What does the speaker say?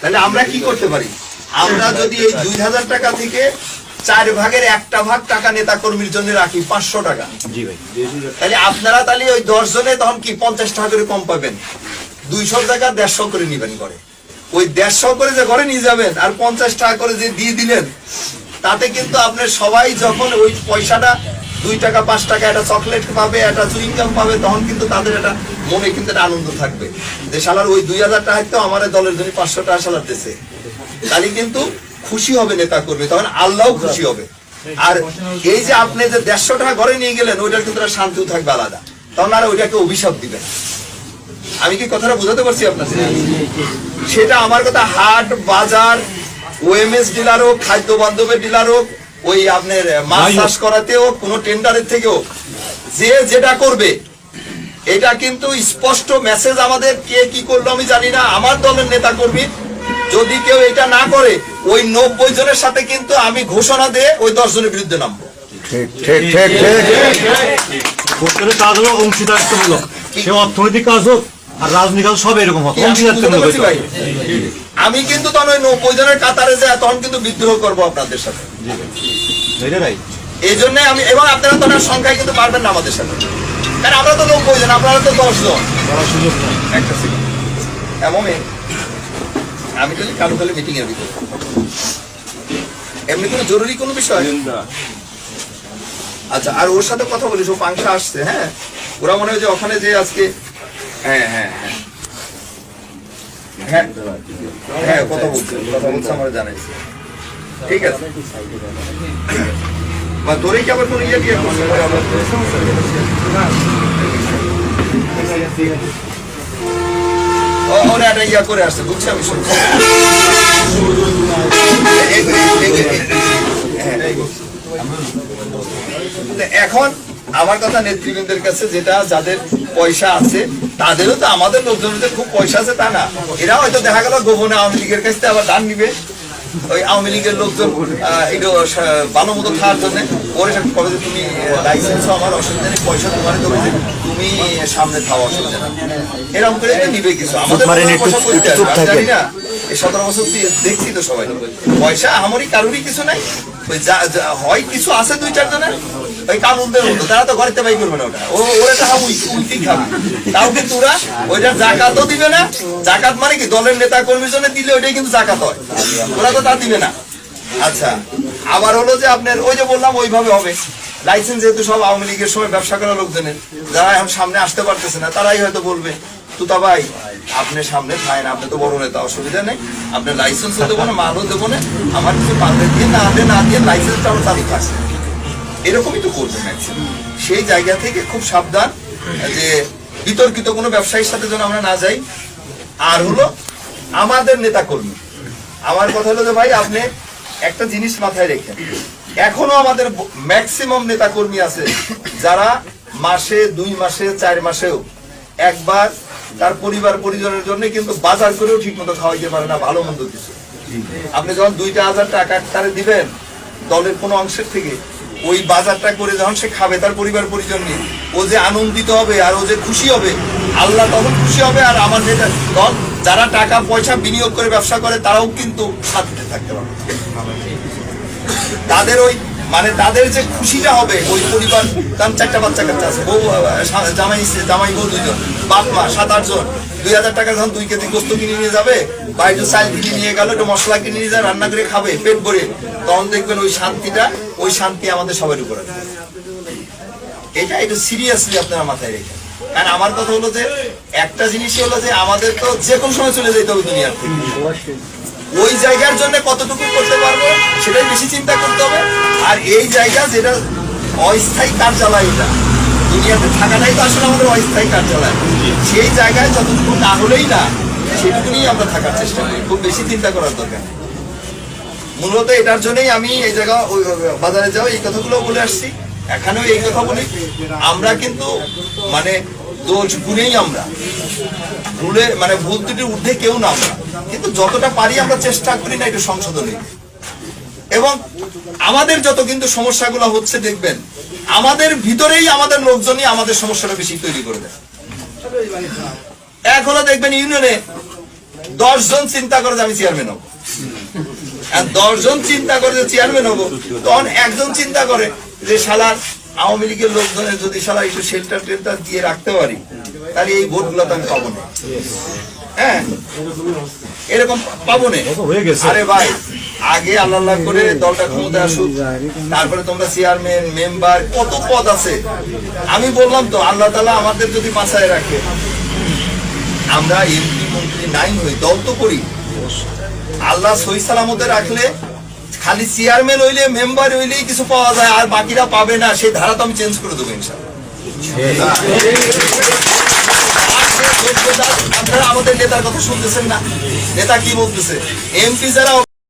তাহলে আমরা কি করতে পারি? আমরা যদি এই 2000 টাকা থেকে 4 ভাগের 1টা ভাগ টাকা নেতা কর্মীর জন্য রাখি 500 টাকা, তাহলে আপনারা তাহলে ওই 10 জনে তখন কি 50 টাকা করে কম পাবেন। 200 টাকা 150 করে নিবেন করে, ওই 150 করে যে ঘরে নিয়ে যাবেন আর 50 টাকা করে যে দিয়ে দিলেন, তাতে কিন্তু আপনার সবাই যখন ওই পয়সাটা 2 টাকা 5 টাকা একটা চকলেট পাবে, একটা চুইংগাম পাবে, তখন কিন্তু তাদের একটা মনে কিন্তু একটা আনন্দ থাকবে যে শালার ওই 2000 টাকা তো আমার দলের জন্য 500 টাকা শালার দিতেছে। তাহলে কিন্তু খুশি হবে নেতা কর্মী, তখন আল্লাহও খুশি হবে। আর এই যে আপনি যে 150 টাকা ঘরে নিয়ে গেলেন, ওইটার কিন্তু একটা শান্তিও থাকবে আলাদা, তখন আর ওইটাকে অভিশাপ দিবেন। আমি কি কথাটা বুঝাতে পারছি আপনাদের? সেটা আমার কথা হাট বাজার, ওএমএস ডিলার হোক, খাদ্য বান্ধবের ডিলার হোক, ওই আপনার মাছ চাষ করাতে হোক, কোনো টেন্ডারের থেকেও যে যেটা করবে, এটা কিন্তু স্পষ্ট মেসেজ আমাদের। কে কি করলো আমি জানি না, আমার দলের নেতা কর্মী যদি কেউ এটা না করে, ওই 90 জনের সাথে কিন্তু আমি ঘোষণা দিয়ে ওই 10 জনের বিরুদ্ধে নামবো। কাজ হলো অংশীদারিত্বমূলক, সে অর্থনৈতিক কাজ হোক আর রাজনৈতিক কাজ সব এরকম হবে, অংশীদারিত্বমূলক। আমি কিন্তু তখন ওই 90 জনের কাতারে যায় তখন কিন্তু বিদ্রোহ করবো আপনাদের সাথে। এই জন্য আমি, এবং আপনারা তো সংখ্যায় কিন্তু পারবেন না আমাদের সাথে, কারণ আমরা তো 90 জন, আপনারা তো 10 জন। একটা সেকেন্ড, এমন আমি তো কারো খালি মিটিং এর ভিতরে, এমনি কোনো জরুরি কোনো বিষয়। আচ্ছা, আর ওর সাথে কথা বলিস, ও পাংশা আসছে। হ্যাঁ, ওরা মনে হয় যে ওখানে যে আজকে, হ্যাঁ হ্যাঁ হ্যাঁ হ্যাঁ হ্যাঁ কথা বলছে আমার জানাইছে। ঠিক আছে, বা তোরে কি আবার কোনো ইয়ে দিয়ে ওরা একটা ইয়া করে আসছে, বুঝছি আমি শুনছি। এখন আমার কথা নেতৃবৃন্দের কাছে, যেটা যাদের পয়সা আছে, তাদেরও তো আমাদের লোকজনের খুব পয়সা আছে তা না, এরা হয়তো দেখা গেল গোপনে আওয়ামী লীগের কাছ থেকে আবার দান নিবে। ওই আওয়ামী লীগের লোকজন একটু ভালো মতো খাওয়ার জন্য ওরে কবে যে তুমি লাইসেন্স আমার অসুবিধা নেই, পয়সা তোমার দেবো, তুমি সামনে খাওয়া অসুবিধা না, এরকম করে নিবে কিছু। আমাদের জানি না, এই 17 বছর দেখছি তো সবাই, পয়সা আমারই কারোরই কিছু নাই, ওই হয় কিছু আছে 2-4 জনের, ওই কামুনদের মতো, তারা তো ঘরেতে বাই করবে না, ওটা ওরা টাকা উল্টি খাবে। তাও কিন্তু ওরা ওইটা জাকাতও দিবে না। জাকাত মানে কি, দলের নেতা কর্মীর জন্য দিলে ওইটাই কিন্তু জাকাত হয়, ওরা তো তা দিবে না। আচ্ছা, আবার হলো যে আপনার ওই যে বললাম ওইভাবে হবে। লাইসেন্স যেহেতু সব আওয়ামী লীগের সময় ব্যবসা করা লোকজনের, যারা এখন সামনে আসতে পারতেছে না, তারাই হয়তো বলবে তুতা ভাই আপনি সামনে খায় না, আপনি তো বড় নেতা, অসুবিধা নেই, আপনার লাইসেন্সও দেবো না, মালও দেবো না, আমার কিছু পারলে দিয়ে না দিয়ে লাইসেন্সটা আমার চালু থাকছে, এরকমই তো করবে ম্যাক্সিমাম। সেই জায়গা থেকে খুব সাবধান যে বিতর্কিত কোনো ব্যবসায়ীর সাথে যেন আমরা না যাই। আর হলো আমাদের নেতা কর্মী, আমার কথা হলো যে ভাই আপনি একটা জিনিস মাথায় রেখেন, এখনো আমাদের ম্যাক্সিমাম নেতা কর্মী আছে যারা মাসে 2 মাসে 4 মাসেও একবার তার পরিবার পরিজনের জন্য কিন্তু বাজার করেও ঠিক মতো খাওয়াইতে পারে না ভালো মন্দ কিছু। আপনি যখন 2,000 টাকা তারে দিবেন দলের কোনো অংশের থেকে, ওই বাজারটা করে যখন সে খাবে তার পরিবার পরিজন নিয়ে, ও যে আনন্দিত হবে আর ও যে খুশি হবে, আল্লাহ তখন খুশি হবে। আর আমার যেটা দল যারা টাকা পয়সা বিনিয়োগ করে ব্যবসা করে, তারাও কিন্তু শান্তিতে থাকতে পারবে। তাদের ওই মানে তাদের যে খুশিটা হবে, ওই পরিবার, তার 4টা বাচ্চা কাচ্চা আছে, বউ জামাই বউ 2 জন, বাপ মা 7-8 জন, 2,000 টাকা যখন 2 কেজি গোস্ত কিনে নিয়ে যাবে, বা একটু চাল কিনে নিয়ে গেল, একটু মশলা কিনে নিয়ে যায়, রান্না করে খাবে পেট ভরে, তখন দেখবেন ওই শান্তিটা, ওই শান্তি আমাদের সবার উপরে। এটা একটু সিরিয়াসলি আপনারা মাথায় রেখে, কারণ আমার কথা হলো যে একটা জিনিসই হলো যে আমাদের তো যে কোনো সময় চলে যেতে হবে দুনিয়ার থেকে, ওই জায়গার জন্য কতটুকু করতে পারবো সেটাই বেশি চিন্তা করতে হবে। আর এই জায়গা যেটা অস্থায়ী কার্যালয়, এটা দুনিয়াতে থাকাটাই তো আসলে আমাদের অস্থায়ী কার্যালয়, সেই জায়গায় যতটুকু না হলেই না, সেটুকু নিয়েই আমরা থাকার চেষ্টা করি, খুব বেশি চিন্তা করার দরকার। মূলত এটার জন্যই আমি এই জায়গা ওই বাজারে যাও এই কথাগুলো বলে আসছি, এখানেও এই কথা বলি। আমরা কিন্তু মানে দোষ গুণেই আমরা ভুলে, মানে ভুল ত্রুটির ঊর্ধ্বে কেউ না আমরা, কিন্তু যতটা পারি আমরা চেষ্টা করি না একটু সংশোধনে। এবং আমাদের যত কিন্তু সমস্যাগুলো হচ্ছে দেখবেন আমাদের ভিতরেই আমাদের লোকজনই আমাদের সমস্যাটা বেশি তৈরি করে দেয়। এক হলো দেখবেন ইউনিয়নে 10 জন চিন্তা করে যে আমি চেয়ারম্যান হবো, আর 10 জন চিন্তা করে যে চেয়ারম্যান হবো, তখন একজন চিন্তা করে যে শালার আওয়ামী লীগের লোকজনের যদি শালা একটু শেল্টার টেল্টার দিয়ে রাখতে পারি তাহলে এই ভোটগুলো তো আমি পাবো না। হ্যাঁ, এরকম পাবো না। হয়ে গেছে। আরে ভাই, আগে আল্লাহ আল্লাহ করে দলটা ক্ষমতায় আসুক, তারপরে তোমরা চেয়ারম্যান মেম্বার কত পদ আছে। আমি বললাম তো, আল্লাহ তাআলা আমাদের যদি বাঁচায় রাখে, আমরা এমপি মন্ত্রী নাই হই, দল তো করি, আল্লাহ সহি সালামতে রাখলে খালি চেয়ারম্যান হইলে মেম্বার হইলেই কিছু পাওয়া যায়, আর বাকিরা পাবে না, সেই ধারা তো আমি চেঞ্জ করে দেবো ইনশাআল্লাহ। আপনারা আমাদের নেতার কথা শুনতেছেন না? নেতা কি বলতেছে? এমপি যারা